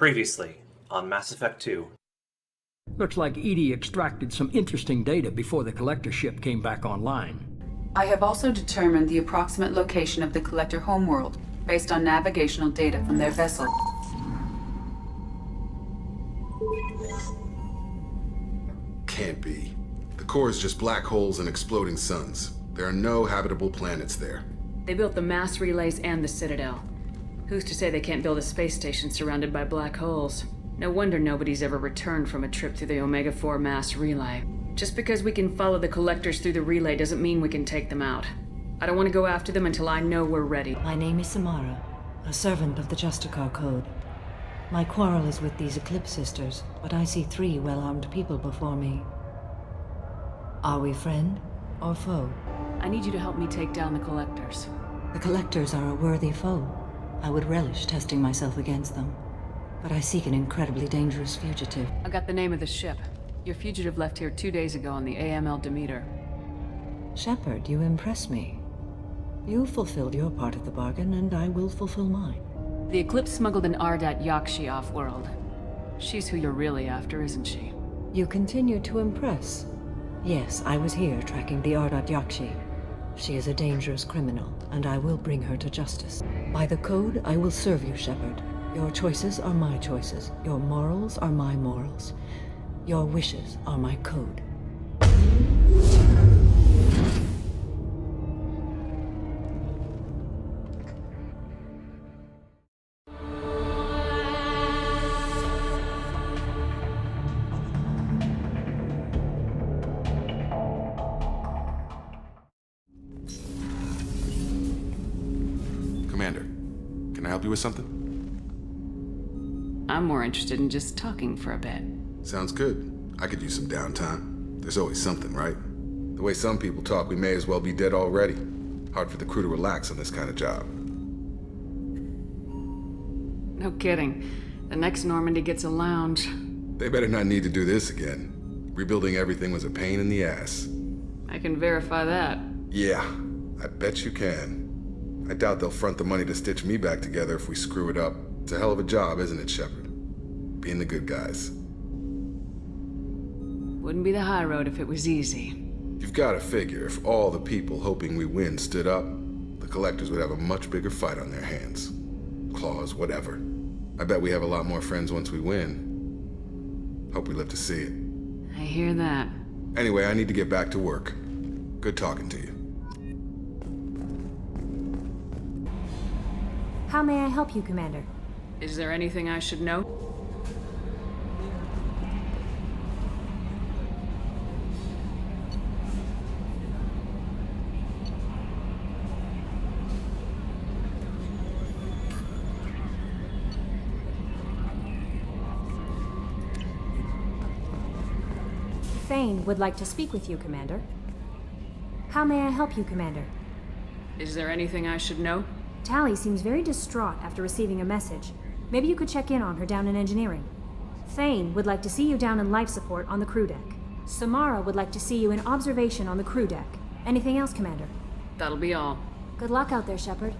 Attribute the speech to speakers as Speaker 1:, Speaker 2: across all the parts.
Speaker 1: Previously, on Mass Effect 2.
Speaker 2: Looks like Edie extracted some interesting data before the collector ship came back online.
Speaker 3: I have also determined the approximate location of the collector homeworld, based on navigational data from their vessel.
Speaker 4: Can't be. The core is just black holes and exploding suns. There are no habitable planets there.
Speaker 5: They built the mass relays and the Citadel. Who's to say they can't build a space station surrounded by black holes? No wonder nobody's ever returned from a trip through the Omega-4 mass relay. Just because we can follow the collectors through the relay doesn't mean we can take them out. I don't want to go after them until I know we're ready.
Speaker 6: My name is Samara, a servant of the Justicar Code. My quarrel is with these Eclipse sisters, but I see 3 well-armed people before me. Are we friend or foe?
Speaker 5: I need you to help me take down the collectors.
Speaker 6: The collectors are a worthy foe. I would relish testing myself against them. But I seek an incredibly dangerous fugitive.
Speaker 5: I got the name of the ship. Your fugitive left here 2 days ago on the AML Demeter.
Speaker 6: Shepard, you impress me. You fulfilled your part of the bargain, and I will fulfill mine.
Speaker 5: The Eclipse smuggled an Ardat-Yakshi off-world. She's who you're really after, isn't she?
Speaker 6: You continue to impress. Yes, I was here tracking the Ardat-Yakshi. She is a dangerous criminal, and I will bring her to justice. By the Code, I will serve you, Shepard. Your choices are my choices. Your morals are my morals. Your wishes are my code.
Speaker 4: Commander, can I help you with something?
Speaker 5: I'm more interested in just talking for a bit.
Speaker 4: Sounds good. I could use some downtime. There's always something, right? The way some people talk, we may as well be dead already. Hard for the crew to relax on this kind of job.
Speaker 5: No kidding. The next Normandy gets a lounge.
Speaker 4: They better not need to do this again. Rebuilding everything was a pain in the ass.
Speaker 5: I can verify that.
Speaker 4: Yeah, I bet you can. I doubt they'll front the money to stitch me back together if we screw it up. It's a hell of a job, isn't it, Shepard? Being the good guys.
Speaker 5: Wouldn't be the high road if it was easy.
Speaker 4: You've got to figure if all the people hoping we win stood up, the collectors would have a much bigger fight on their hands. Claws, whatever. I bet we have a lot more friends once we win. Hope we live to see it.
Speaker 5: I hear that.
Speaker 4: Anyway, I need to get back to work. Good talking to you.
Speaker 7: How may I help you, Commander?
Speaker 5: Is there anything I should know?
Speaker 7: Thane would like to speak with you, Commander. How may I help you, Commander?
Speaker 5: Is there anything I should know?
Speaker 7: Tali seems very distraught after receiving a message. Maybe you could check in on her down in engineering. Thane would like to see you down in life support on the crew deck. Samara would like to see you in observation on the crew deck. Anything else, Commander?
Speaker 5: That'll be all.
Speaker 7: Good luck out there, Shepard.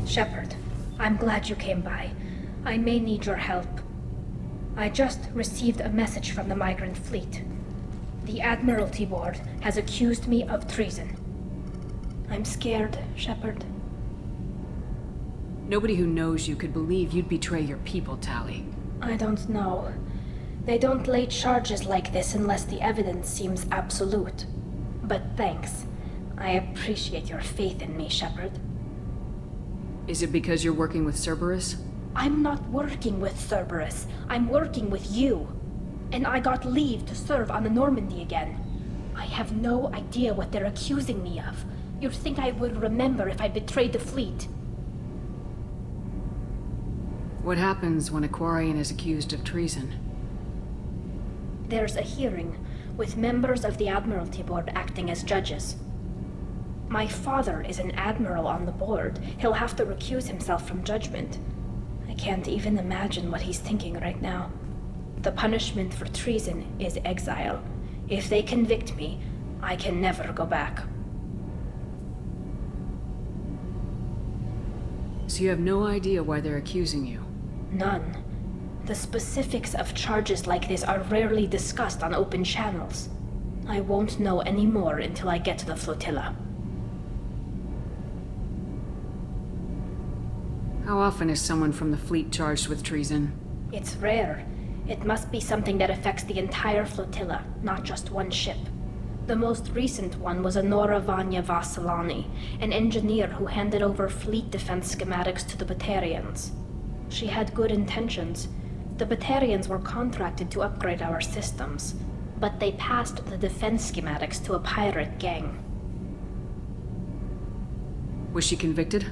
Speaker 8: Shepard, I'm glad you came by. I may need your help. I just received a message from the migrant fleet. The Admiralty Board has accused me of treason. I'm scared, Shepard.
Speaker 5: Nobody who knows you could believe you'd betray your people, Tali.
Speaker 8: I don't know. They don't lay charges like this unless the evidence seems absolute. But thanks. I appreciate your faith in me, Shepard.
Speaker 5: Is it because you're working with Cerberus?
Speaker 8: I'm not working with Cerberus. I'm working with you. And I got leave to serve on the Normandy again. I have no idea what they're accusing me of. You'd think I would remember if I betrayed the fleet.
Speaker 5: What happens when a Quarian is accused of treason?
Speaker 8: There's a hearing. with members of the Admiralty Board acting as judges. My father is an admiral on the board. He'll have to recuse himself from judgment. I can't even imagine what he's thinking right now. The punishment for treason is exile. If they convict me, I can never go back.
Speaker 5: So you have no idea why they're accusing you?
Speaker 8: None. The specifics of charges like this are rarely discussed on open channels. I won't know any more until I get to the flotilla.
Speaker 5: How often is someone from the fleet charged with treason?
Speaker 8: It's rare. It must be something that affects the entire flotilla, not just one ship. The most recent one was Anora Vanya Vassilani, an engineer who handed over fleet defense schematics to the Batarians. She had good intentions. The Batarians were contracted to upgrade our systems, but they passed the defense schematics to a pirate gang.
Speaker 5: Was she convicted?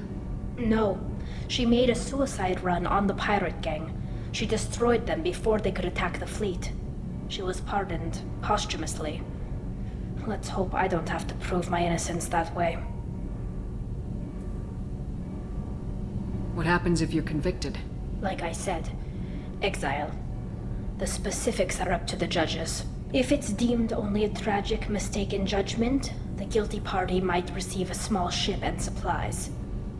Speaker 8: No. She made a suicide run on the pirate gang. She destroyed them before they could attack the fleet. She was pardoned posthumously. Let's hope I don't have to prove my innocence that way.
Speaker 5: What happens if you're convicted?
Speaker 8: Like I said, exile. The specifics are up to the judges. If it's deemed only a tragic mistake in judgment, the guilty party might receive a small ship and supplies.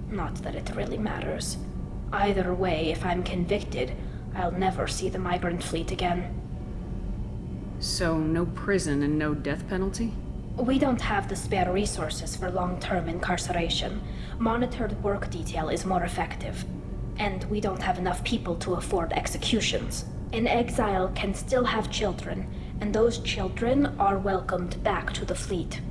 Speaker 8: Not that it really matters. Either way, if I'm convicted, I'll never see the migrant fleet again.
Speaker 5: So, no prison and no death penalty?
Speaker 8: We don't have the spare resources for long-term incarceration. Monitored work detail is more effective. And we don't have enough people to afford executions. An exile can still have children, and those children are welcomed back to the fleet.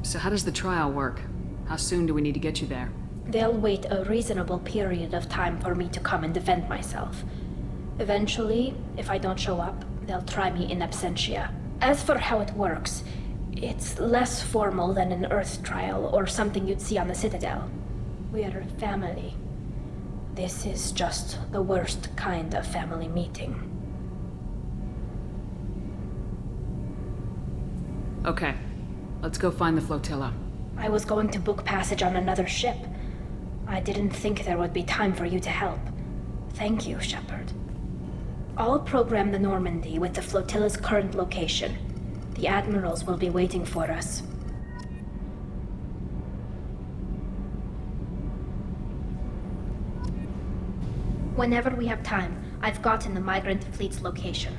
Speaker 5: So how does the trial work? How soon do we need to get you there?
Speaker 8: They'll wait a reasonable period of time for me to come and defend myself. Eventually, if I don't show up, they'll try me in absentia. As for how it works, it's less formal than an Earth trial or something you'd see on the Citadel. We're family. This is just the worst kind of family meeting.
Speaker 5: Okay, let's go find the flotilla.
Speaker 8: I was going to book passage on another ship. I didn't think there would be time for you to help. Thank you, Shepard. I'll program the Normandy with the flotilla's current location. The admirals will be waiting for us. Whenever we have time, I've gotten the migrant fleet's location.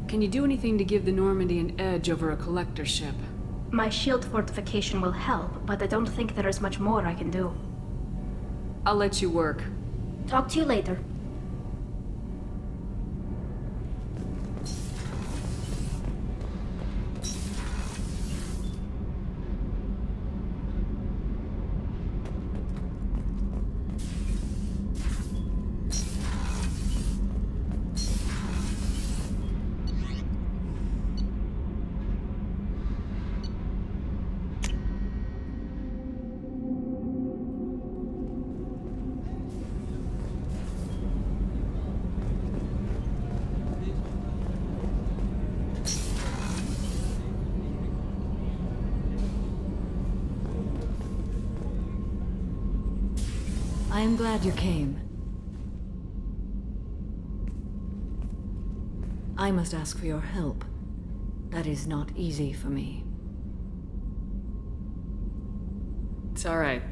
Speaker 5: Can you do anything to give the Normandy an edge over a collector ship?
Speaker 8: My shield fortification will help, but I don't think there is much more I can do.
Speaker 5: I'll let you work.
Speaker 8: Talk to you later.
Speaker 6: I am glad you came. I must ask for your help. That is not easy for me.
Speaker 5: It's alright.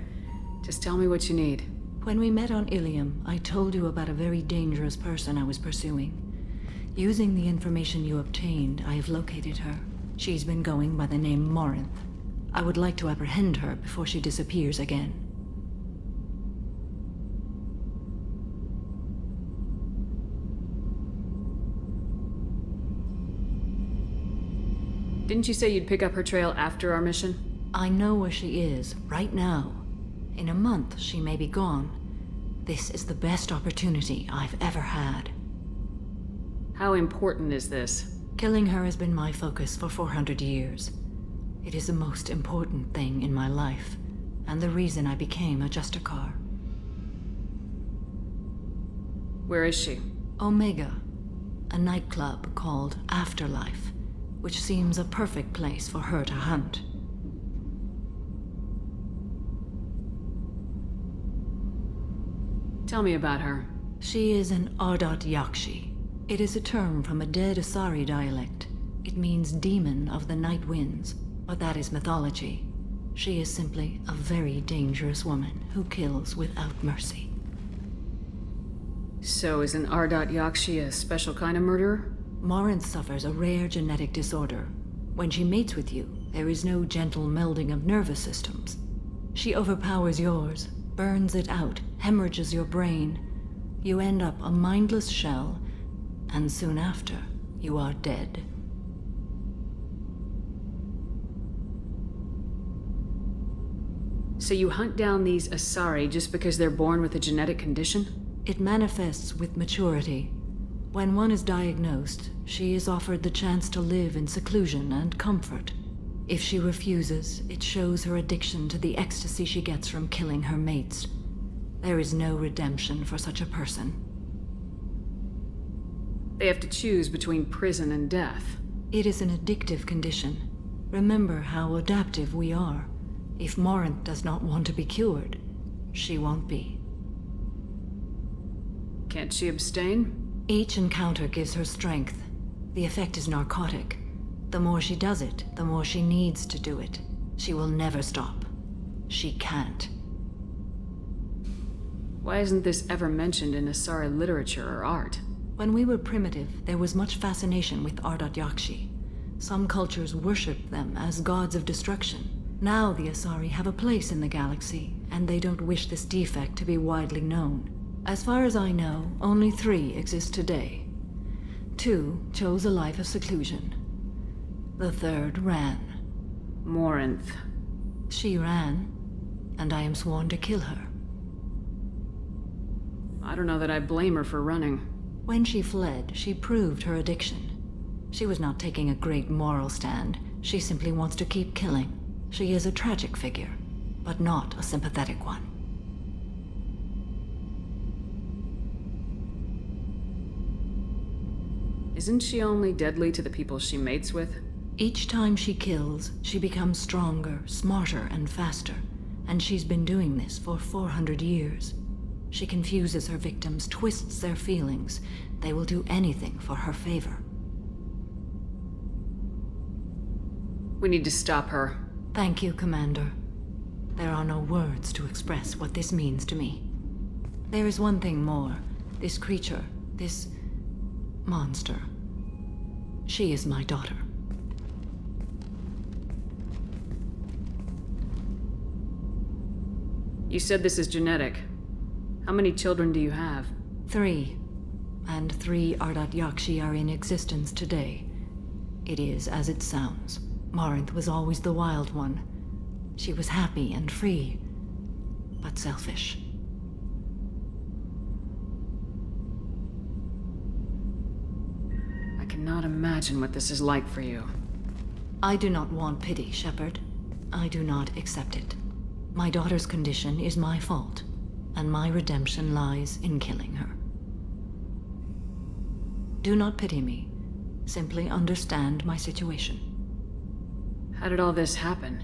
Speaker 5: Just tell me what you need.
Speaker 6: When we met on Ilium, I told you about a very dangerous person I was pursuing. Using the information you obtained, I have located her. She's been going by the name Morinth. I would like to apprehend her before she disappears again.
Speaker 5: Didn't you say you'd pick up her trail after our mission?
Speaker 6: I know where she is, right now. In a month, she may be gone. This is the best opportunity I've ever had.
Speaker 5: How important is this?
Speaker 6: Killing her has been my focus for 400 years. It is the most important thing in my life, and the reason I became a Justicar.
Speaker 5: Where is she?
Speaker 6: Omega, a nightclub called Afterlife, which seems a perfect place for her to hunt.
Speaker 5: Tell me about her.
Speaker 6: She is an Ardat-Yakshi. It is a term from a dead Asari dialect. It means demon of the night winds, but that is mythology. She is simply a very dangerous woman who kills without mercy.
Speaker 5: So is an Ardat-Yakshi a special kind of murderer?
Speaker 6: Morinth suffers a rare genetic disorder. When she mates with you, there is no gentle melding of nervous systems. She overpowers yours, burns it out, hemorrhages your brain. You end up a mindless shell, and soon after, you are dead.
Speaker 5: So you hunt down these Asari just because they're born with a genetic condition?
Speaker 6: It manifests with maturity. When one is diagnosed, she is offered the chance to live in seclusion and comfort. If she refuses, it shows her addiction to the ecstasy she gets from killing her mates. There is no redemption for such a person.
Speaker 5: They have to choose between prison and death.
Speaker 6: It is an addictive condition. Remember how adaptive we are. If Morinth does not want to be cured, she won't be.
Speaker 5: Can't she abstain?
Speaker 6: Each encounter gives her strength. The effect is narcotic. The more she does it, the more she needs to do it. She will never stop. She can't.
Speaker 5: Why isn't this ever mentioned in Asari literature or art?
Speaker 6: When we were primitive, there was much fascination with Ardat-Yakshi. Some cultures worshipped them as gods of destruction. Now the Asari have a place in the galaxy, and they don't wish this defect to be widely known. As far as I know, only 3 exist today. 2 chose a life of seclusion. The 3rd ran.
Speaker 5: Morinth.
Speaker 6: She ran, and I am sworn to kill her.
Speaker 5: I don't know that I blame her for running.
Speaker 6: When she fled, she proved her addiction. She was not taking a great moral stand. She simply wants to keep killing. She is a tragic figure, but not a sympathetic one.
Speaker 5: Isn't she only deadly to the people she mates with?
Speaker 6: Each time she kills, she becomes stronger, smarter, and faster. And she's been doing this for 400 years. She confuses her victims, twists their feelings. They will do anything for her favor.
Speaker 5: We need to stop her.
Speaker 6: Thank you, Commander. There are no words to express what this means to me. There is one thing more. This creature, this monster. She is my daughter.
Speaker 5: You said this is genetic. How many children do you have?
Speaker 6: 3. And 3 Ardat-Yakshi are in existence today. It is as it sounds. Morinth was always the wild one. She was happy and free, but selfish.
Speaker 5: I cannot imagine what this is like for you.
Speaker 6: I do not want pity, Shepard. I do not accept it. My daughter's condition is my fault, and my redemption lies in killing her. Do not pity me. Simply understand my situation.
Speaker 5: How did all this happen?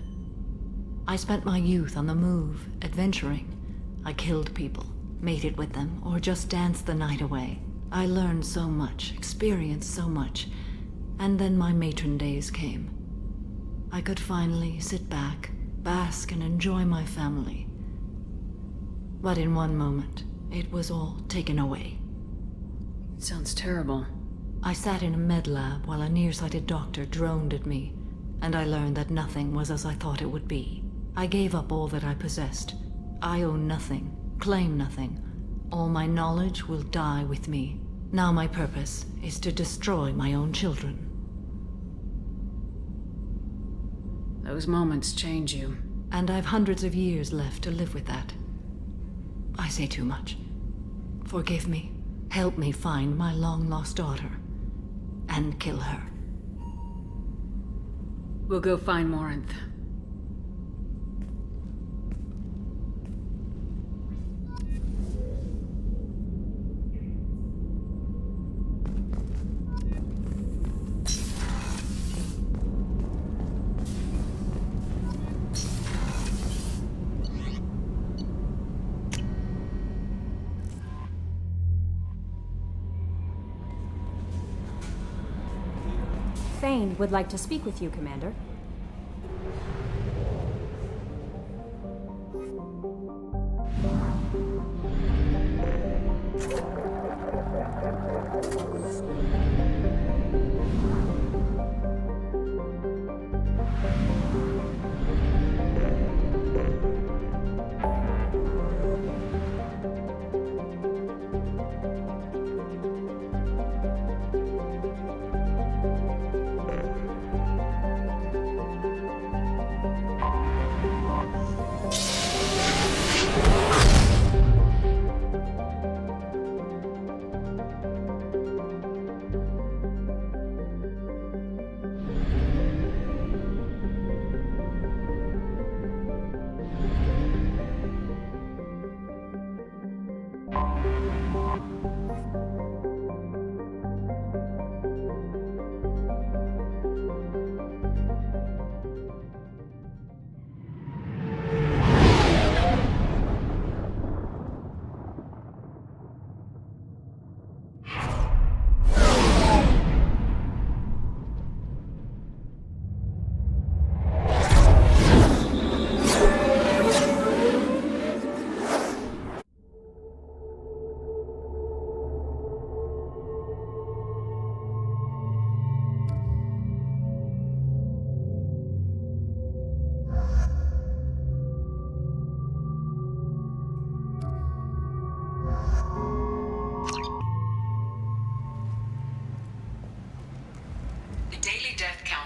Speaker 6: I spent my youth on the move, adventuring. I killed people, mated with them, or just danced the night away. I learned so much, experienced so much, and then my matron days came. I could finally sit back, bask and enjoy my family. But in one moment, it was all taken away.
Speaker 5: It sounds terrible.
Speaker 6: I sat in a med lab while a nearsighted doctor droned at me, and I learned that nothing was as I thought it would be. I gave up all that I possessed. I own nothing, claim nothing. All my knowledge will die with me. Now my purpose is to destroy my own children.
Speaker 5: Those moments change you.
Speaker 6: And I've hundreds of years left to live with that. I say too much. Forgive me. Help me find my long-lost daughter. And kill her.
Speaker 5: We'll go find Morinth.
Speaker 7: Thane would like to speak with you, Commander.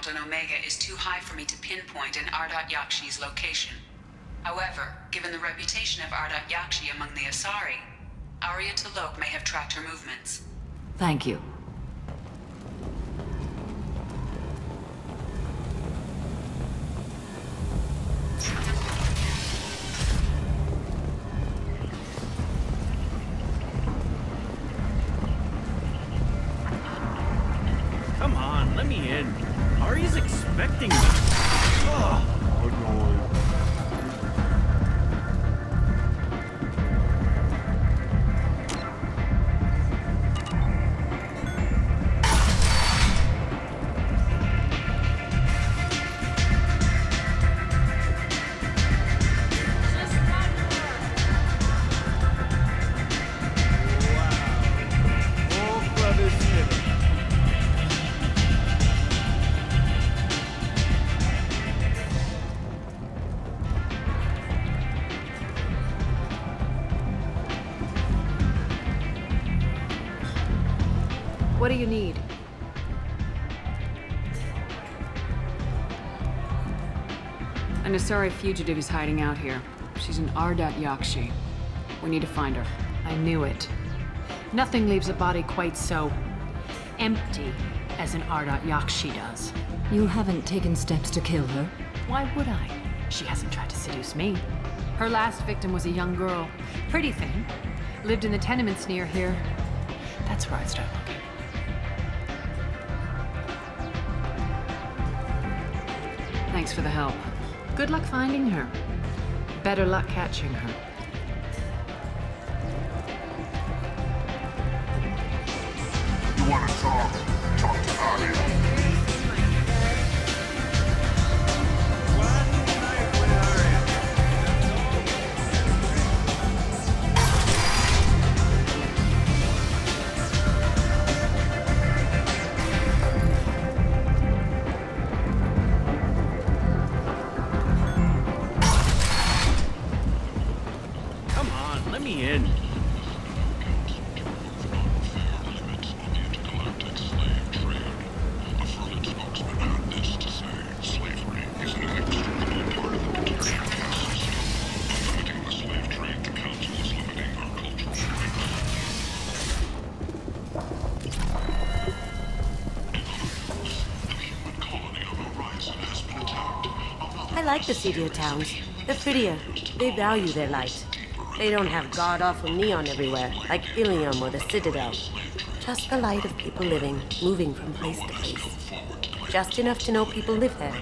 Speaker 3: On Omega is too high for me to pinpoint an Ardat-Yakshi's location. However, given the reputation of Ardat-Yakshi among the Asari, Arya T'Loak may have tracked her movements.
Speaker 6: Thank you.
Speaker 9: Come on, let me in. Ari's expecting me. Ugh, annoying.
Speaker 5: What do you need? An Asari fugitive is hiding out here. She's an Ardat-Yakshi. We need to find her.
Speaker 10: I knew it. Nothing leaves a body quite so empty as an Ardat-Yakshi does.
Speaker 6: You haven't taken steps to kill her?
Speaker 10: Why would I? She hasn't tried to seduce me. Her last victim was a young girl. Pretty thing. Lived in the tenements near here. That's where I'd start looking.
Speaker 5: Thanks for the help.
Speaker 10: Good luck finding her. Better luck catching her.
Speaker 11: You wanna talk? Talk to Arya.
Speaker 12: I like the city towns. They're prettier. They value their light. They don't have god-awful neon everywhere, like Ilium or the Citadel. Just the light of people living, moving from place to place. Just enough to know people live there.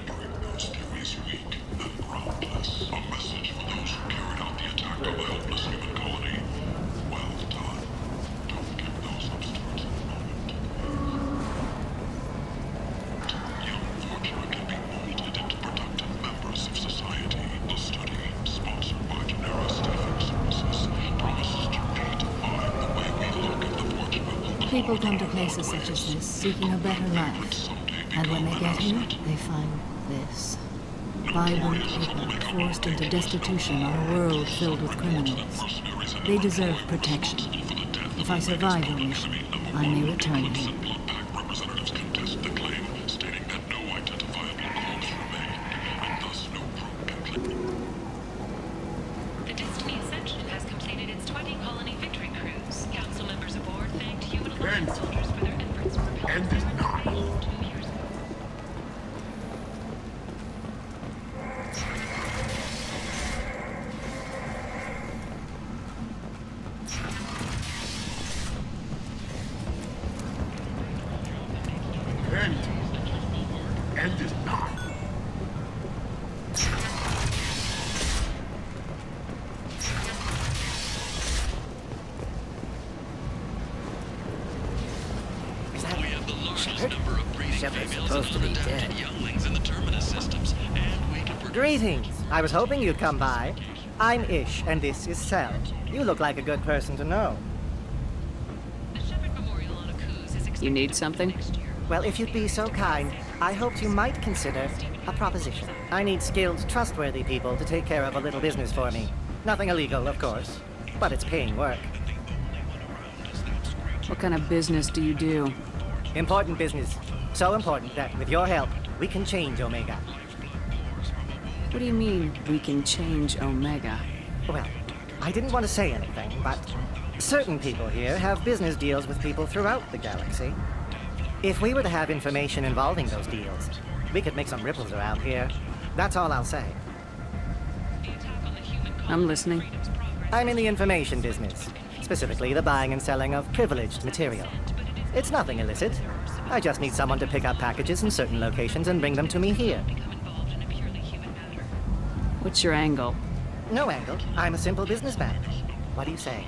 Speaker 13: People come to places such as this seeking a better life. And when they get here, they find this. Vibrant people forced into destitution on a world filled with criminals. They deserve protection. If I survive your mission, I may return here.
Speaker 11: Representatives contest the claim, stating that no identifiable clause remain, and thus no probe can be.
Speaker 3: The Destiny Ascension has completed its 20 colony victory cruise. Council members aboard thanked human alliance soldiers for their efforts.
Speaker 11: End is not.
Speaker 3: 2 years ago.
Speaker 11: End is not.
Speaker 14: We have the largest number of breeding
Speaker 15: Shepard's
Speaker 14: females
Speaker 15: supposed to be dead.
Speaker 14: and younglings in the terminus systems, and we can produce...
Speaker 15: Greetings. I was hoping you'd come by. I'm Ish, and this is Sel. You look like a good person to know.
Speaker 5: You need something?
Speaker 15: Well, if you'd be so kind, I hoped you might consider a proposition. I need skilled, trustworthy people to take care of a little business for me. Nothing illegal, of course, but it's paying work.
Speaker 5: What kind of business do you do?
Speaker 15: Important business. So important that, with your help, we can change Omega.
Speaker 5: What do you mean, we can change Omega?
Speaker 15: Well, I didn't want to say anything, but certain people here have business deals with people throughout the galaxy. If we were to have information involving those deals, we could make some ripples around here. That's all I'll say.
Speaker 5: I'm listening.
Speaker 15: I'm in the information business, specifically the buying and selling of privileged material. It's nothing illicit. I just need someone to pick up packages in certain locations and bring them to me here.
Speaker 5: What's your angle?
Speaker 15: No angle. I'm a simple businessman. What do you say?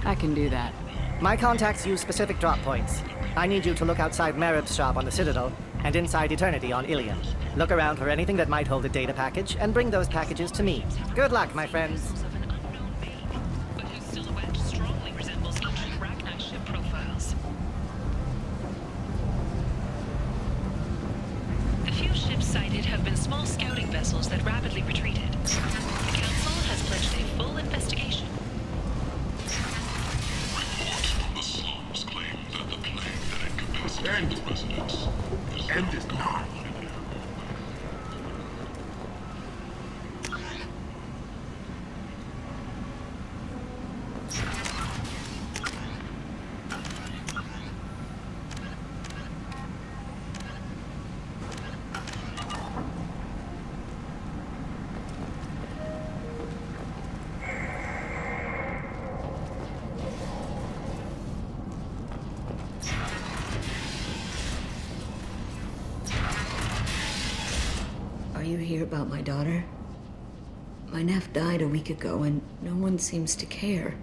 Speaker 5: I can do that.
Speaker 15: My contacts use specific drop points. I need you to look outside Marib's shop on the Citadel and inside Eternity on Ilium. Look around for anything that might hold a data package and bring those packages to me. Good luck, my friends.
Speaker 3: The few ships sighted have been small scouting vessels that rapidly retreated. The Council has pledged a full investigation.
Speaker 11: Reports from the slums claim that the plane that incapacitated the residents end is not.
Speaker 6: Are you here about my daughter? My nephew died a week ago and no one seems to care.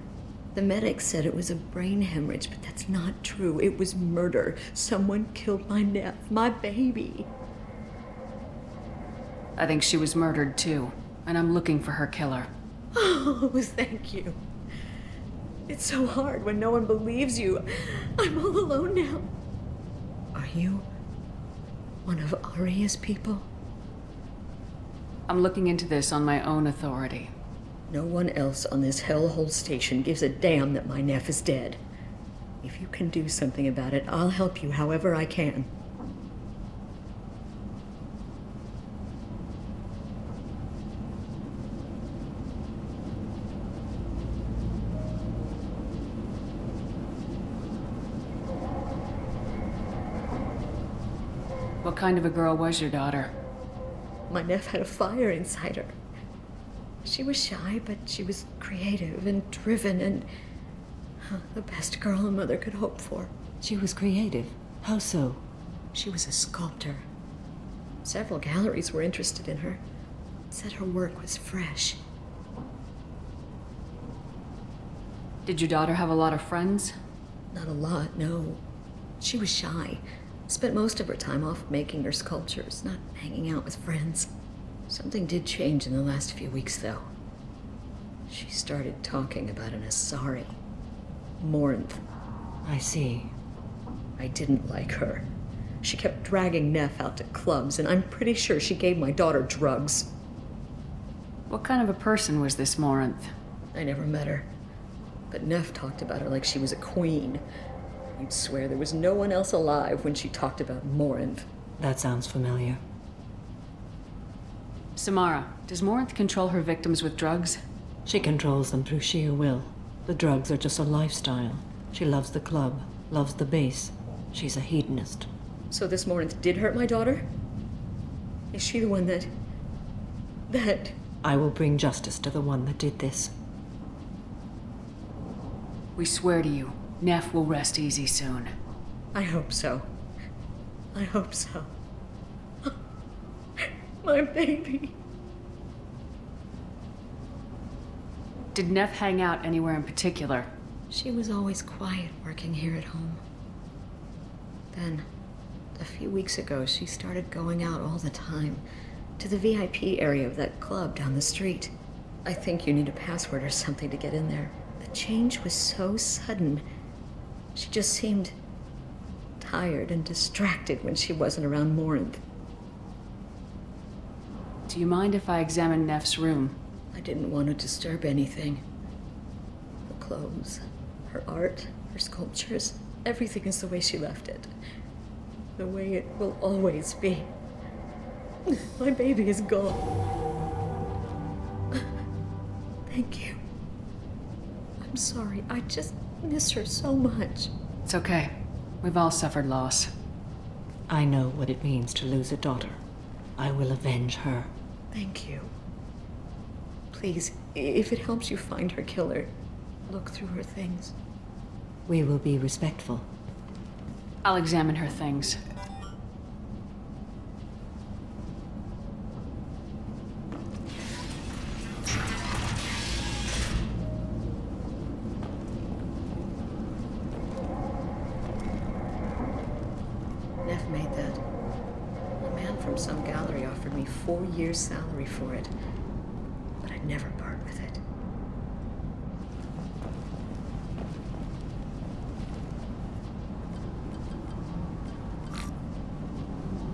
Speaker 6: The medics said it was a brain hemorrhage, but that's not true. It was murder. Someone killed my nephew, my baby.
Speaker 5: I think she was murdered too, and I'm looking for her killer.
Speaker 6: Oh, thank you. It's so hard when no one believes you. I'm all alone now. Are you one of Aria's people?
Speaker 5: I'm looking into this on my own authority.
Speaker 6: No one else on this hellhole station gives a damn that my nephew is dead. If you can do something about it, I'll help you however I can.
Speaker 5: What kind of a girl was your daughter?
Speaker 6: My nephew had a fire inside her. She was shy, but she was creative and driven and the best girl a mother could hope for.
Speaker 13: She was creative. How so?
Speaker 6: She was a sculptor. Several galleries were interested in her. Said her work was fresh.
Speaker 5: Did your daughter have a lot of friends?
Speaker 6: Not a lot, no. She was shy. Spent most of her time off making her sculptures, not hanging out with friends. Something did change in the last few weeks, though. She started talking about an Asari.
Speaker 16: Morinth.
Speaker 6: I see.
Speaker 16: I didn't like her. She kept dragging Neff out to clubs, and I'm pretty sure she gave my daughter drugs.
Speaker 5: What kind of a person was this Morinth?
Speaker 16: I never met her. But Neff talked about her like she was a queen. You'd swear there was no one else alive when she talked about Morinth.
Speaker 6: That sounds familiar.
Speaker 5: Samara, does Morinth control her victims with drugs?
Speaker 6: She controls them through sheer will. The drugs are just a lifestyle. She loves the club, loves the base. She's a hedonist.
Speaker 16: So this Morinth did hurt my daughter? Is she the one that...
Speaker 6: I will bring justice to the one that did this.
Speaker 5: We swear to you, Neff will rest easy soon.
Speaker 16: I hope so. I hope so. My baby.
Speaker 5: Did Neff hang out anywhere in particular?
Speaker 16: She was always quiet working here at home. Then, a few weeks ago, she started going out all the time to the VIP area of that club down the street. I think you need a password or something to get in there. The change was so sudden. She just seemed tired and distracted when she wasn't around Morinth.
Speaker 5: Do you mind if I examine Neff's room?
Speaker 16: I didn't want to disturb anything. Her clothes, her art, her sculptures, everything is the way she left it. The way it will always be. My baby is gone. Thank you. I'm sorry, I just miss her so much.
Speaker 5: It's okay. We've all suffered loss.
Speaker 6: I know what it means to lose a daughter. I will avenge her.
Speaker 16: Thank you. Please, if it helps you find her killer, look through her things.
Speaker 6: We will be respectful.
Speaker 5: I'll examine her things.
Speaker 16: Neff made that. A man from some gallery offered me 4 years' salary for it, but I'd never part with it.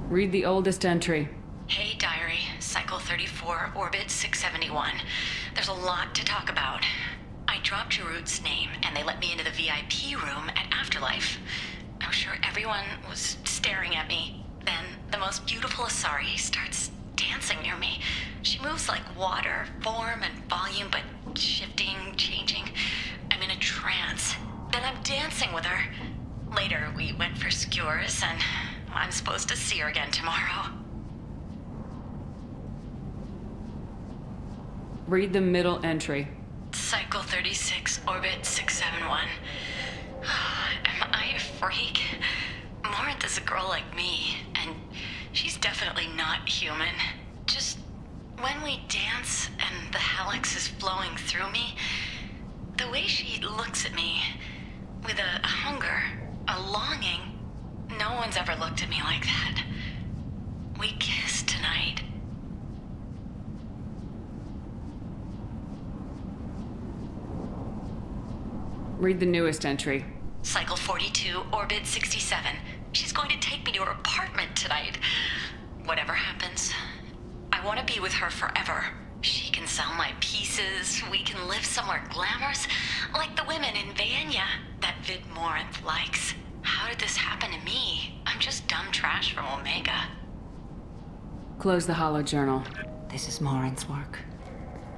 Speaker 5: Read the oldest entry.
Speaker 17: Hey, diary. Cycle 34, orbit 671. There's a lot to talk about. I dropped Jarut's name, and they let me into the VIP room at Afterlife. I'm sure everyone was staring at me. Then the most beautiful Asari starts dancing near me. She moves like water, form and volume, but shifting, changing. I'm in a trance. Then I'm dancing with her. Later, we went for skewers, and I'm supposed to see her again tomorrow.
Speaker 5: Read the middle entry.
Speaker 17: Cycle 36, orbit 671. Am I a freak? Morinth is a girl like me, and she's definitely not human. Just when we dance and the helix is flowing through me, the way she looks at me with a hunger, a longing, no one's ever looked at me like that. We kissed tonight.
Speaker 5: Read the newest entry.
Speaker 17: Cycle 42, orbit 67. She's going to take me to her apartment tonight. Whatever happens, I want to be with her forever. She can sell my pieces. We can live somewhere glamorous, like the women in Vanya that Vid Morinth likes. How did this happen to me? I'm just dumb trash from Omega.
Speaker 5: Close the hollow journal.
Speaker 6: This is Morinth's work.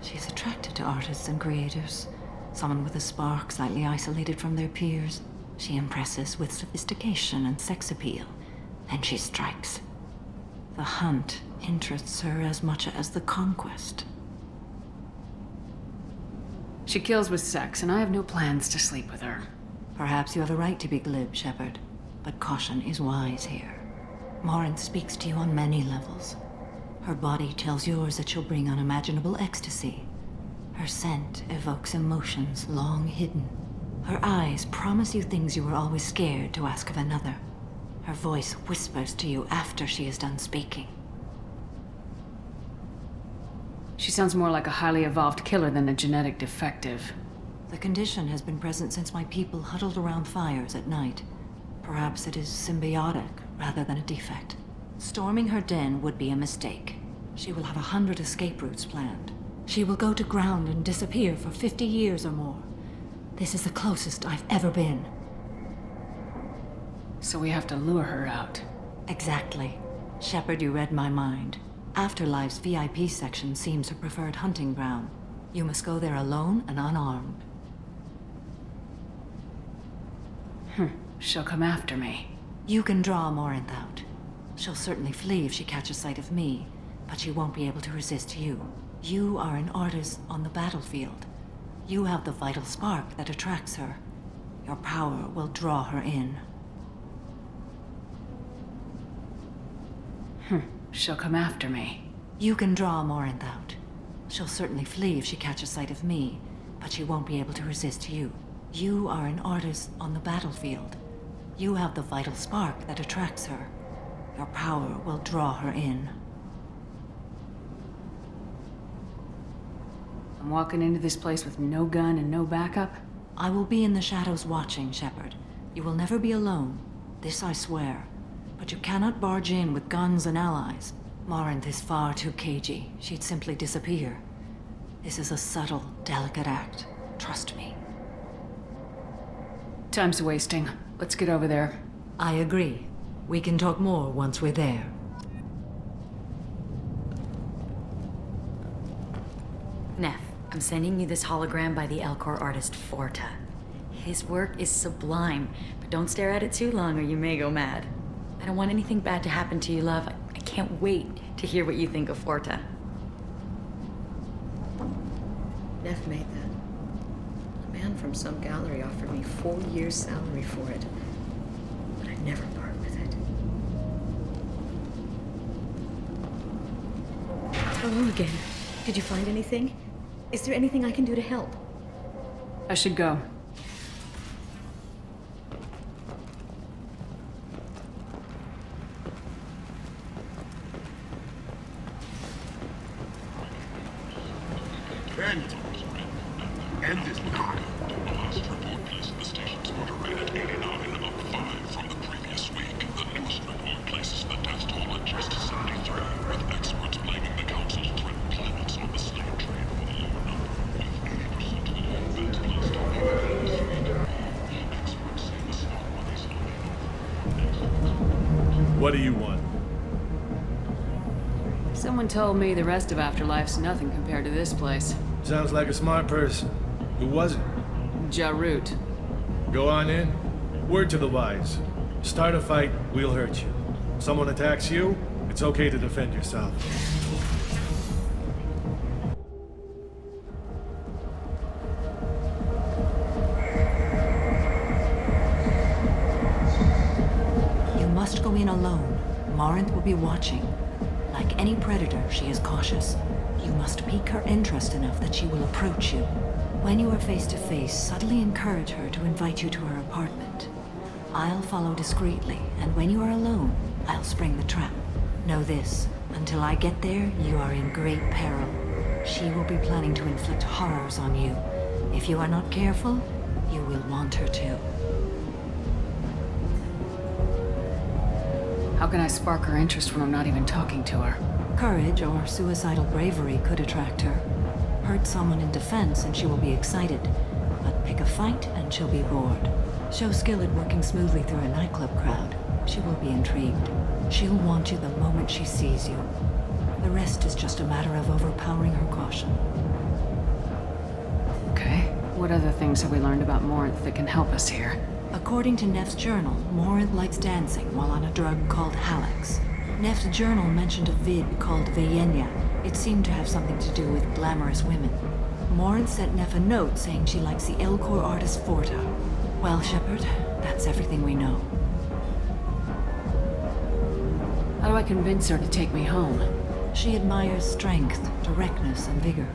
Speaker 6: She's attracted to artists and creators. Someone with a spark, slightly isolated from their peers. She impresses with sophistication and sex appeal. Then she strikes. The hunt interests her as much as the conquest.
Speaker 5: She kills with sex, and I have no plans to sleep with her.
Speaker 6: Perhaps you have a right to be glib, Shepard, but caution is wise here. Morinth speaks to you on many levels. Her body tells yours that she'll bring unimaginable ecstasy. Her scent evokes emotions long hidden. Her eyes promise you things you were always scared to ask of another. Her voice whispers to you after she is done speaking.
Speaker 5: She sounds more like a highly evolved killer than a genetic defective.
Speaker 6: The condition has been present since my people huddled around fires at night. Perhaps it is symbiotic rather than a defect. Storming her den would be a mistake. She will have 100 escape routes planned. She will go to ground and disappear for 50 years or more. This is the closest I've ever been.
Speaker 5: So we have to lure her out.
Speaker 6: Exactly. Shepard, you read my mind. Afterlife's VIP section seems her preferred hunting ground. You must go there alone and unarmed.
Speaker 5: She'll come after me.
Speaker 6: You can draw Morinth out. She'll certainly flee if she catches sight of me, but she won't be able to resist you. You are an artist on the battlefield. You have the vital spark that attracts her. Your power will draw her in.
Speaker 5: She'll come after me.
Speaker 6: You can draw Morinth out. She'll certainly flee if she catches sight of me, but she won't be able to resist you. You are an artist on the battlefield. You have the vital spark that attracts her. Your power will draw her in.
Speaker 5: I'm walking into this place with no gun and no backup?
Speaker 6: I will be in the shadows watching, Shepard. You will never be alone. This I swear. But you cannot barge in with guns and allies. Morinth is far too cagey. She'd simply disappear. This is a subtle, delicate act. Trust me.
Speaker 5: Time's wasting. Let's get over there.
Speaker 6: I agree. We can talk more once we're there.
Speaker 18: Neff, I'm sending you this hologram by the Elcor artist Forta. His work is sublime, but don't stare at it too long or you may go mad. I don't want anything bad to happen to you, love. I can't wait to hear what you think of Forta.
Speaker 16: Neff made that. A man from some gallery offered me 4 years' salary for it, but I'd never part with it. Hello again. Did you find anything? Is there anything I can do to help?
Speaker 5: I should go.
Speaker 11: End is not. Last report placed the station's order rate at 89 of 5 from the previous week. The newest report places the death toll at just 73, with experts blaming the Council's threat planets on the slave trade for the lower number, with 80% of all events placed on the atmosphere. Experts say the stock money's
Speaker 9: What do you want?
Speaker 5: Someone told me the rest of Afterlife's nothing compared to this place.
Speaker 9: Sounds like a smart person. Who was it?
Speaker 5: Jarut.
Speaker 9: Go on in. Word to the wise. Start a fight, we'll hurt you. Someone attacks you, it's okay to defend yourself.
Speaker 6: You must go in alone. Morinth will be watching. Like any predator, she is cautious. You must pique her interest enough that she will approach you. When you are face to face, subtly encourage her to invite you to her apartment. I'll follow discreetly, and when you are alone, I'll spring the trap. Know this, until I get there, you are in great peril. She will be planning to inflict horrors on you. If you are not careful, you will want her to.
Speaker 5: How can I spark her interest when I'm not even talking to her?
Speaker 6: Courage or suicidal bravery could attract her. Hurt someone in defense and she will be excited, but pick a fight and she'll be bored. Show skill at working smoothly through a nightclub crowd. She will be intrigued. She'll want you the moment she sees you. The rest is just a matter of overpowering her caution.
Speaker 5: Okay. What other things have we learned about Morinth that can help us here?
Speaker 6: According to Neff's journal, Morinth likes dancing while on a drug called Halax. Neff's journal mentioned a vid called Vayenya. It seemed to have something to do with glamorous women. Morinth sent Neff a note saying she likes the Elcor artist Forta. Well, Shepard, that's everything we know.
Speaker 5: How do I convince her to take me home?
Speaker 6: She admires strength, directness, and vigor.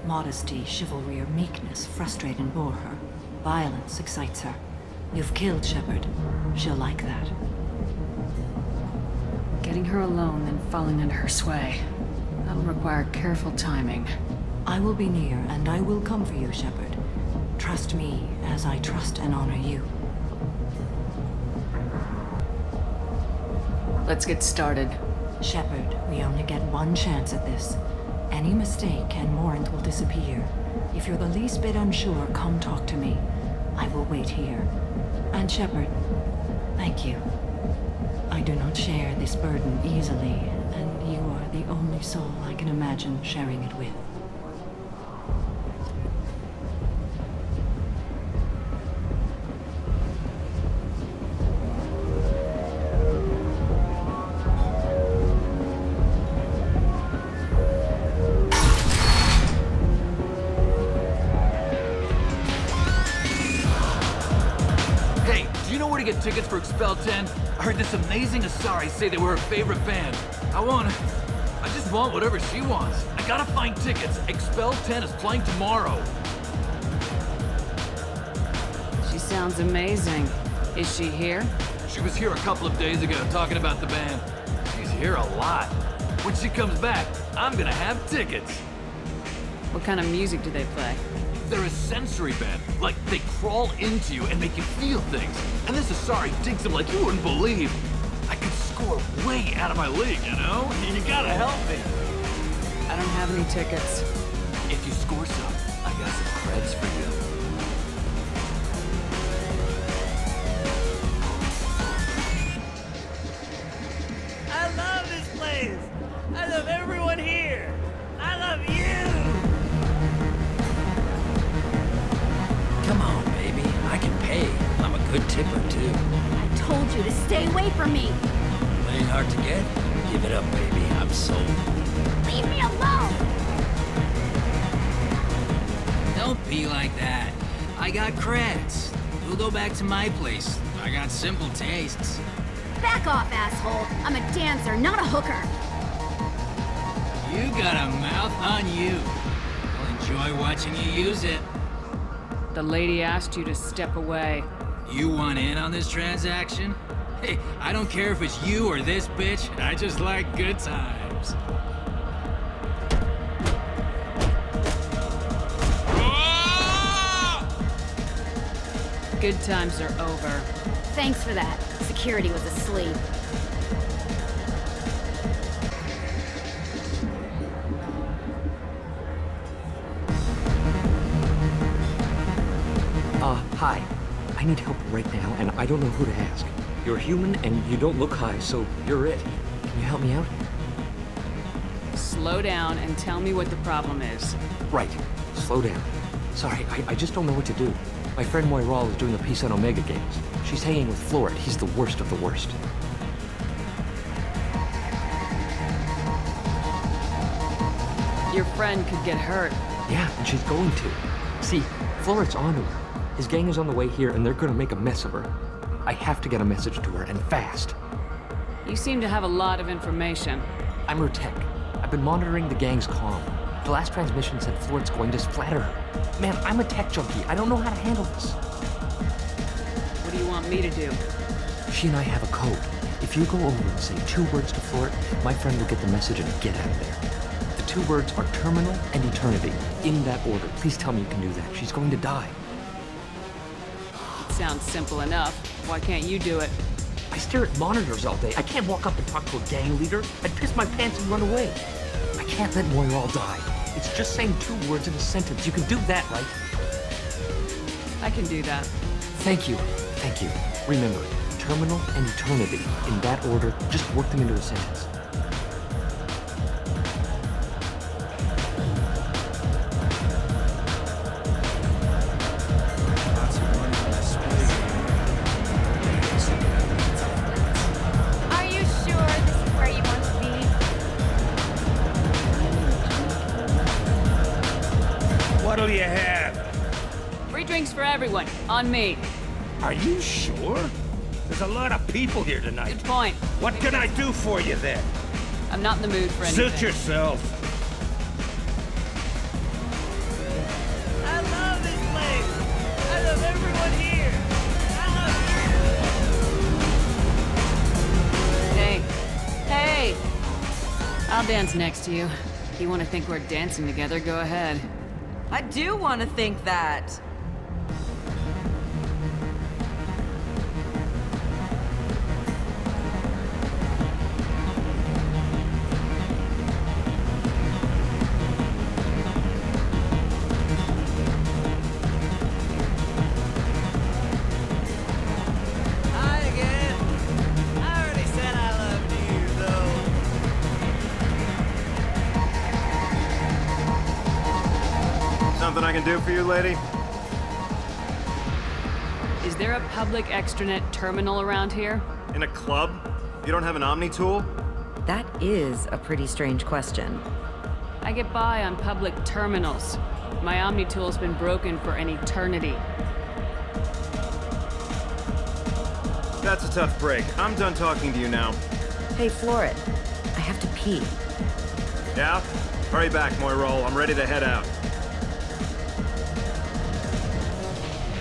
Speaker 6: Modesty, chivalry, or meekness frustrate and bore her. Violence excites her. You've killed Shepard. She'll like that.
Speaker 5: Getting her alone, then falling under her sway. That'll require careful timing.
Speaker 6: I will be near, and I will come for you, Shepard. Trust me as I trust and honor you.
Speaker 5: Let's get started.
Speaker 6: Shepard, we only get one chance at this. Any mistake and Morant will disappear. If you're the least bit unsure, come talk to me. I will wait here. And Shepard, thank you. I do not share this burden easily, and you are the only soul I can imagine sharing it with.
Speaker 19: Get tickets for Expel 10? I heard this amazing Asari say they were her favorite band. I just want whatever she wants. I gotta find tickets. Expel 10 is playing tomorrow.
Speaker 5: She sounds amazing. Is she here?
Speaker 19: She was here a couple of days ago talking about the band. She's here a lot. When she comes back, I'm gonna have tickets.
Speaker 5: What kind of music do they play?
Speaker 19: They're a sensory band. Like, they crawl into you and make you feel things. And this Asari digs them like you wouldn't believe. I could score way out of my league, you know? You gotta help me.
Speaker 5: I don't have any tickets.
Speaker 19: If you score some, I got some creds for you.
Speaker 20: I love this place. I love everyone here. I love you.
Speaker 2: Come on, baby. I can pay. I'm a good tipper, too.
Speaker 21: I told you to stay away from me.
Speaker 2: It ain't hard to get. Give it up, baby. I'm sold.
Speaker 21: Leave me alone!
Speaker 22: Don't be like that. I got creds. We'll go back to my place. I got simple tastes.
Speaker 21: Back off, asshole. I'm a dancer, not a hooker.
Speaker 22: You got a mouth on you. I'll enjoy watching you use it.
Speaker 5: The lady asked you to step away.
Speaker 22: You want in on this transaction? Hey, I don't care if it's you or this bitch. I just like good times.
Speaker 5: Good times are over.
Speaker 21: Thanks for that. Security was asleep.
Speaker 23: Hi. I need help right now, and I don't know who to ask. You're human, and you don't look high, so you're it. Can you help me out?
Speaker 5: Slow down and tell me what the problem is.
Speaker 23: Right. Slow down. Sorry, I just don't know what to do. My friend Moiral is doing a piece on Omega Games. She's hanging with Florid. He's the worst of the worst.
Speaker 5: Your friend could get hurt.
Speaker 23: Yeah, and she's going to. See, Florid's onto her. His gang is on the way here, and they're gonna make a mess of her. I have to get a message to her, and fast.
Speaker 5: You seem to have a lot of information.
Speaker 23: I'm her tech. I've been monitoring the gang's comm. The last transmission said Florid's going to splatter her. Man, I'm a tech junkie. I don't know how to handle this.
Speaker 5: What do you want me to do?
Speaker 23: She and I have a code. If you go over and say 2 words to Florid, my friend will get the message and get out of there. The 2 words are terminal and eternity. In that order. Please tell me you can do that. She's going to die.
Speaker 5: Sounds simple enough. Why can't you do it?
Speaker 23: I stare at monitors all day. I can't walk up and talk to a gang leader. I'd piss my pants and run away. I can't let Moiral die. It's just saying 2 words in a sentence. You can do that, right?
Speaker 5: I can do that.
Speaker 23: Thank you. Thank you. Remember, terminal and eternity. In that order, just work them into a sentence.
Speaker 20: What'll you have?
Speaker 5: Free drinks for everyone. On me.
Speaker 20: Are you sure? There's a lot of people here tonight.
Speaker 5: Good point.
Speaker 20: What can I do for you then?
Speaker 5: I'm not in the mood for anything.
Speaker 20: Suit yourself. I love this place. I love everyone here. I love you.
Speaker 5: Hey. I'll dance next to you. If you want to think we're dancing together, go ahead.
Speaker 24: I do want to think that.
Speaker 1: can do for you, lady?
Speaker 5: Is there a public extranet terminal around here?
Speaker 1: In a club? You don't have an Omni tool?
Speaker 4: That is a pretty strange question.
Speaker 5: I get by on public terminals. My Omni tool's been broken for an eternity.
Speaker 1: That's a tough break. I'm done talking to you now.
Speaker 4: Hey, Florid. I have to pee.
Speaker 1: Yeah? Hurry back, Moirol. I'm ready to head out.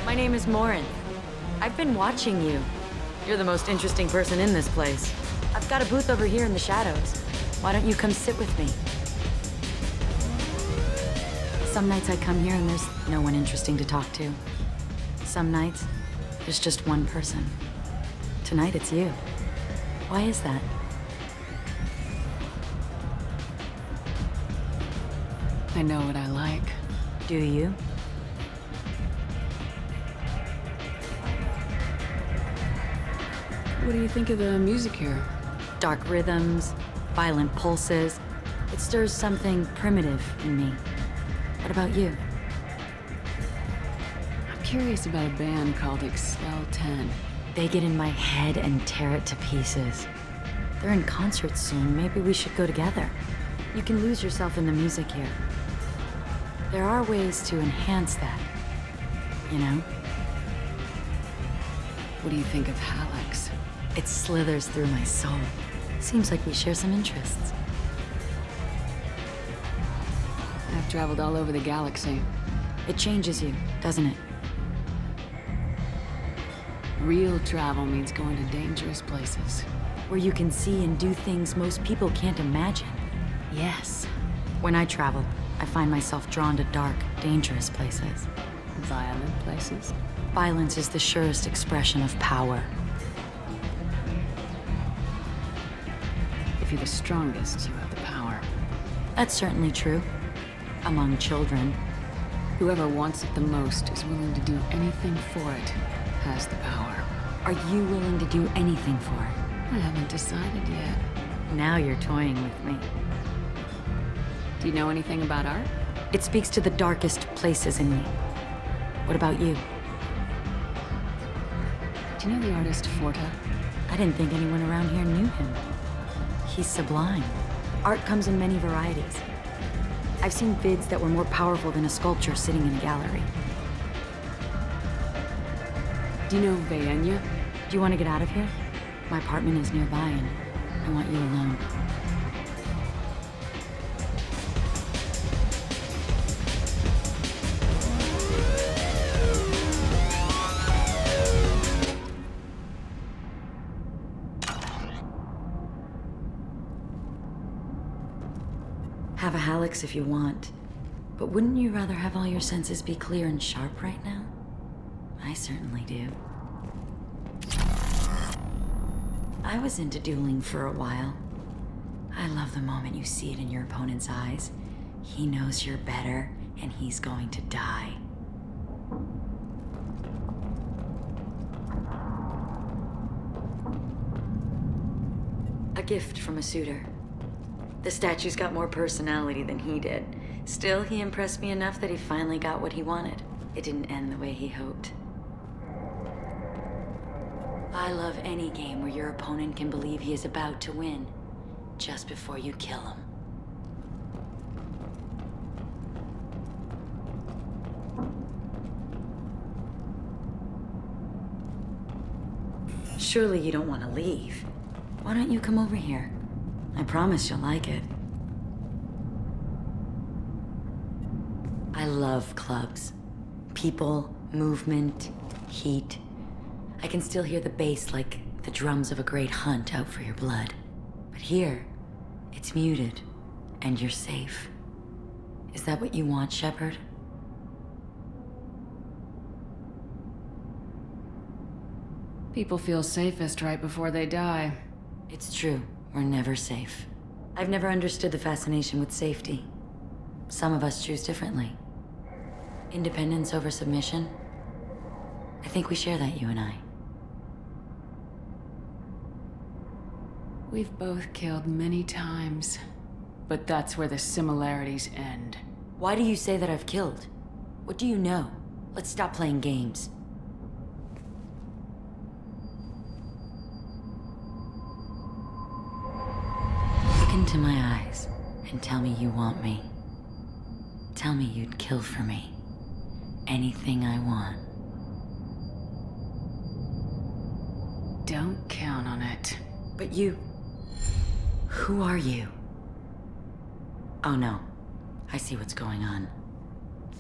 Speaker 18: My name is Morin. I've been watching you. You're the most interesting person in this place. I've got a booth over here in the shadows. Why don't you come sit with me? Some nights I come here and there's no one interesting to talk to. Some nights, there's just one person. Tonight it's you. Why is that?
Speaker 5: I know what I like.
Speaker 18: Do you?
Speaker 5: What do you think of the music here?
Speaker 18: Dark rhythms, violent pulses. It stirs something primitive in me. What about you?
Speaker 5: I'm curious about a band called Excel 10.
Speaker 18: They get in my head and tear it to pieces. They're in concert soon. Maybe we should go together. You can lose yourself in the music here. There are ways to enhance that, you know?
Speaker 5: What do you think of Hallex?
Speaker 18: It slithers through my soul. Seems like we share some interests.
Speaker 5: I've traveled all over the galaxy.
Speaker 18: It changes you, doesn't it?
Speaker 5: Real travel means going to dangerous places.
Speaker 18: Where you can see and do things most people can't imagine.
Speaker 5: Yes.
Speaker 18: When I travel, I find myself drawn to dark, dangerous places.
Speaker 5: Violent places?
Speaker 18: Violence is the surest expression of power.
Speaker 5: If you're the strongest, you have the power.
Speaker 18: That's certainly true. Among children.
Speaker 5: Whoever wants it the most is willing to do anything for it, has the power.
Speaker 18: Are you willing to do anything for it?
Speaker 5: I haven't decided yet.
Speaker 18: Now you're toying with me.
Speaker 5: Do you know anything about art?
Speaker 18: It speaks to the darkest places in me. What about you?
Speaker 5: Do you know the artist Forta?
Speaker 18: I didn't think anyone around here knew him. He's sublime. Art comes in many varieties. I've seen vids that were more powerful than a sculpture sitting in a gallery.
Speaker 5: Do you know Vaenya?
Speaker 18: Do you want to get out of here? My apartment is nearby and I want you alone. Have a Hallex if you want, but wouldn't you rather have all your senses be clear and sharp right now? I certainly do. I was into dueling for a while. I love the moment you see it in your opponent's eyes. He knows you're better, and he's going to die. A gift from a suitor. The statue's got more personality than he did. Still, he impressed me enough that he finally got what he wanted. It didn't end the way he hoped. I love any game where your opponent can believe he is about to win, just before you kill him. Surely you don't want to leave. Why don't you come over here? I promise you'll like it. I love clubs. People, movement, heat. I can still hear the bass like the drums of a great hunt out for your blood. But here, it's muted, and you're safe. Is that what you want, Shepard?
Speaker 5: People feel safest right before they die.
Speaker 18: It's true. We're never safe. I've never understood the fascination with safety. Some of us choose differently. Independence over submission? I think we share that, you and I.
Speaker 5: We've both killed many times, but that's where the similarities end.
Speaker 18: Why do you say that I've killed? What do you know? Let's stop playing games. Look into my eyes and tell me you want me. Tell me you'd kill for me. Anything I want.
Speaker 5: Don't count on it.
Speaker 18: But you... Who are you? Oh no. I see what's going on.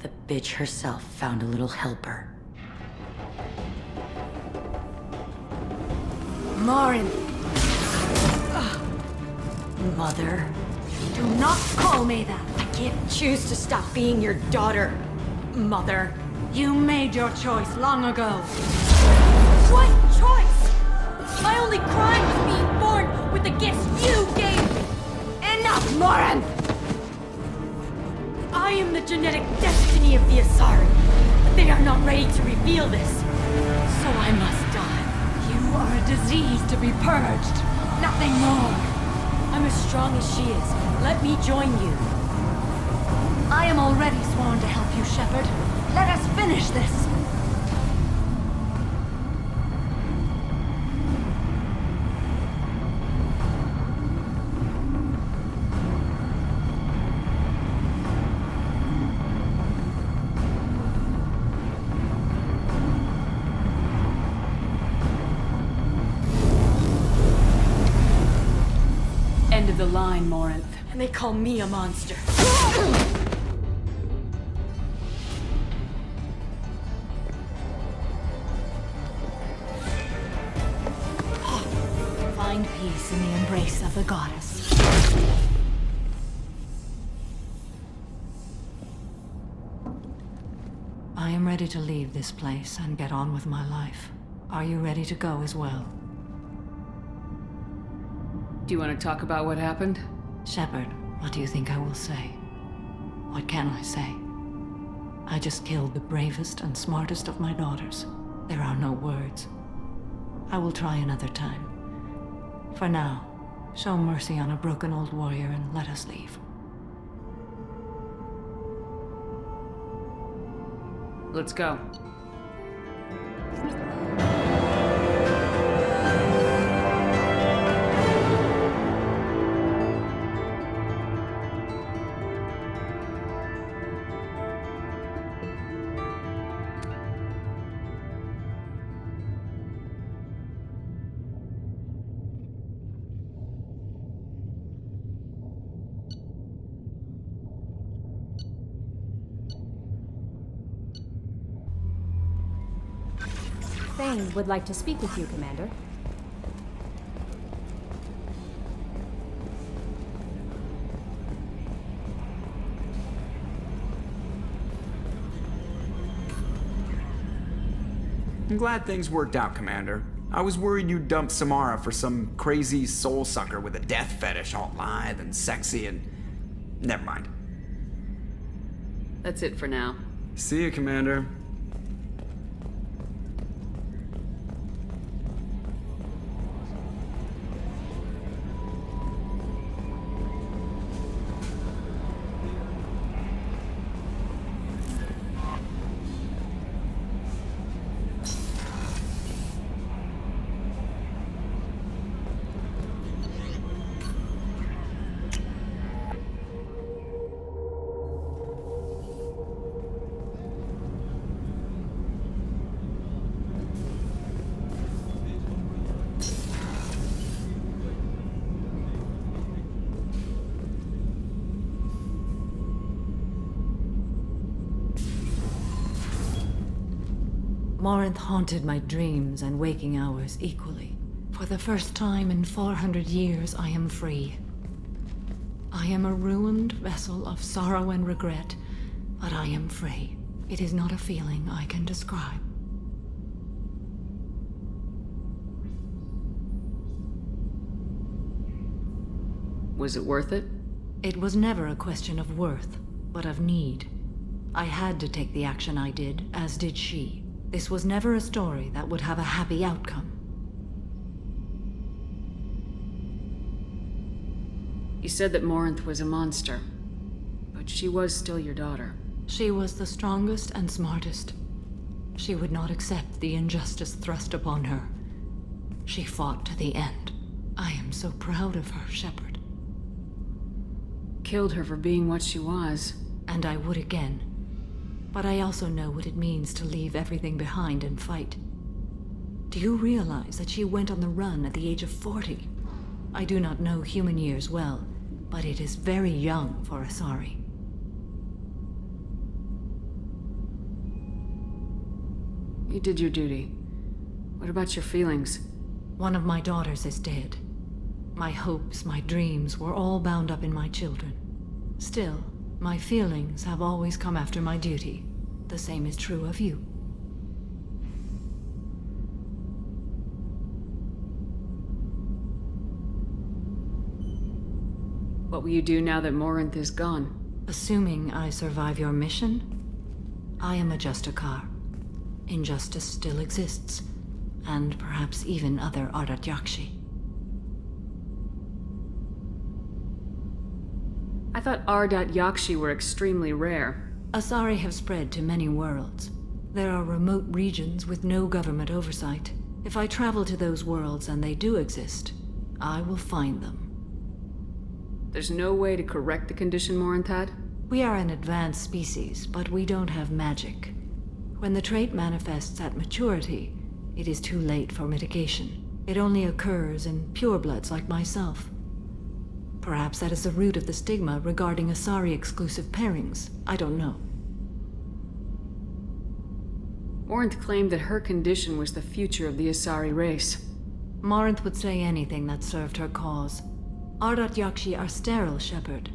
Speaker 18: The bitch herself found a little helper.
Speaker 21: Morin!
Speaker 18: Mother.
Speaker 21: Do not call me that!
Speaker 18: I can't choose to stop being your daughter, Mother.
Speaker 21: You made your choice long ago. What choice? My only crime was being born with the gifts you gave me! Enough, Morin! I am the genetic destiny of the Asari, but they are not ready to reveal this. So I must die. You are a disease to be purged. Nothing more. I'm as strong as she is. Let me join you. I am already sworn to help you, Shepard. Let us finish this.
Speaker 5: End of the line, Morinth.
Speaker 21: And they call me a monster. Find peace in the embrace of the goddess.
Speaker 6: I am ready to leave this place and get on with my life. Are you ready to go as well?
Speaker 5: Do you want to talk about what happened?
Speaker 6: Shepard, what do you think I will say? What can I say? I just killed the bravest and smartest of my daughters. There are no words. I will try another time. For now, show mercy on a broken old warrior and let us leave.
Speaker 5: Let's go.
Speaker 21: Thane would like to speak with you, Commander.
Speaker 7: I'm glad things worked out, Commander. I was worried you'd dump Samara for some crazy soul sucker with a death fetish all lithe and sexy and... Never mind.
Speaker 5: That's it for now.
Speaker 7: See you, Commander.
Speaker 6: Morinth haunted my dreams and waking hours equally. For the first time in 400 years, I am free. I am a ruined vessel of sorrow and regret, but I am free. It is not a feeling I can describe.
Speaker 5: Was it worth it?
Speaker 6: It was never a question of worth, but of need. I had to take the action I did, as did she. This was never a story that would have a happy outcome.
Speaker 5: You said that Morinth was a monster, but she was still your daughter.
Speaker 13: She was the strongest and smartest. She would not accept the injustice thrust upon her. She fought to the end. I am so proud of her, Shepard.
Speaker 5: Killed her for being what she was.
Speaker 13: And I would again. But I also know what it means to leave everything behind and fight. Do you realize that she went on the run at the age of 40? I do not know human years well, but it is very young for Asari.
Speaker 5: You did your duty. What about your feelings?
Speaker 13: One of my daughters is dead. My hopes, my dreams were all bound up in my children. Still, my feelings have always come after my duty. The same is true of you.
Speaker 5: What will you do now that Morinth is gone?
Speaker 13: Assuming I survive your mission, I am a Justikar. Injustice still exists, and perhaps even other Ardat-Yakshi.
Speaker 5: I thought Ardat-Yakshi were extremely rare.
Speaker 13: Asari have spread to many worlds. There are remote regions with no government oversight. If I travel to those worlds and they do exist, I will find them.
Speaker 5: There's no way to correct the condition Morinth had?
Speaker 13: We are an advanced species, but we don't have magic. When the trait manifests at maturity, it is too late for mitigation. It only occurs in purebloods like myself. Perhaps that is the root of the stigma regarding Asari-exclusive pairings. I don't know.
Speaker 5: Morinth claimed that her condition was the future of the Asari race.
Speaker 13: Morinth would say anything that served her cause. Ardat-Yakshi are sterile, Shepard.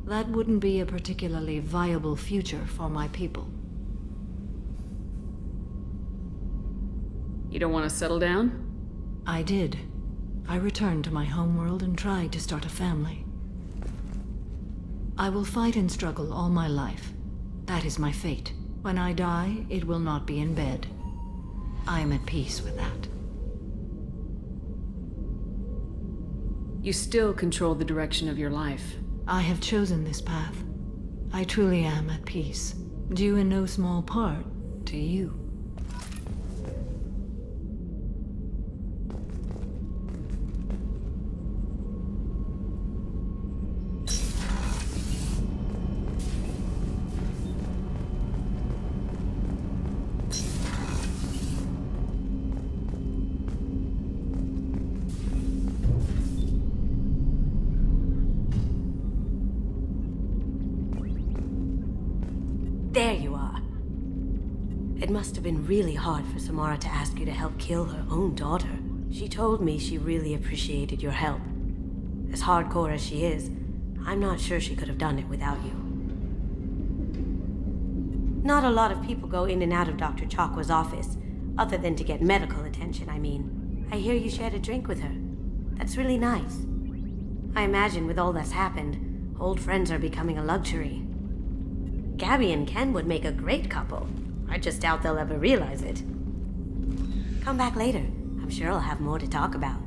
Speaker 13: That wouldn't be a particularly viable future for my people.
Speaker 5: You don't want to settle down?
Speaker 13: I did. I returned to my homeworld and tried to start a family. I will fight and struggle all my life. That is my fate. When I die, it will not be in bed. I am at peace with that.
Speaker 5: You still control the direction of your life.
Speaker 13: I have chosen this path. I truly am at peace, due in no small part to you.
Speaker 8: There you are. It must have been really hard for Samara to ask you to help kill her own daughter. She told me she really appreciated your help. As hardcore as she is, I'm not sure she could have done it without you. Not a lot of people go in and out of Dr. Chakwa's office, other than to get medical attention, I mean. I hear you shared a drink with her. That's really nice. I imagine with all that's happened, old friends are becoming a luxury. Gabby and Ken would make a great couple. I just doubt they'll ever realize it. Come back later. I'm sure I'll have more to talk about.